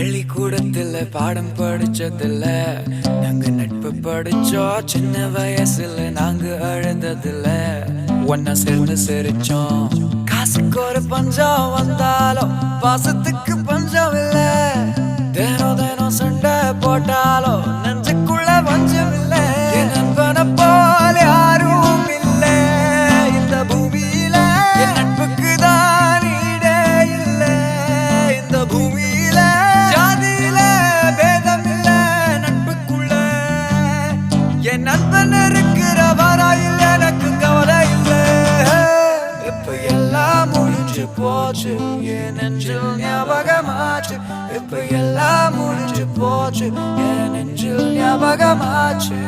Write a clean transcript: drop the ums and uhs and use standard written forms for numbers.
பள்ளிக்கூடத்துல பாடம் படிச்சதில்ல, நாங்க நட்பு படிச்சோம். சின்ன வயசுல நாங்க அழுததில்ல, ஒன்னா சேர்ந்து சிரிச்சோம். காசுக்கு ஒரு பஞ்சம் வந்தாலும் பாசத்துக்கு பஞ்சம் இல்ல. தினம் தினம் சண்டை போட்டாலும் நெஞ்சுக்குள்ள பஞ்சம் இல்ல. என் நண்பனை போல யாரும் இல்ல இந்த பூமியில. என் நட்புக்கு தான் ஈடே இல்ல இந்த பூமியில. ஜாதியில பேதம் இல்ல நட்புக்குள்ள. என் நண்பன் இருக்கிற வரையில் எனக்கு கவலை இல்ல. இப்ப எல்லாம் முடிஞ்சு போச்சு, என் நெஞ்சில் ஞாபகமாச்சு. இப்ப எல்லாம் முடிஞ்சு போச்சு, என் நெஞ்சில் ஞாபகமாச்சு.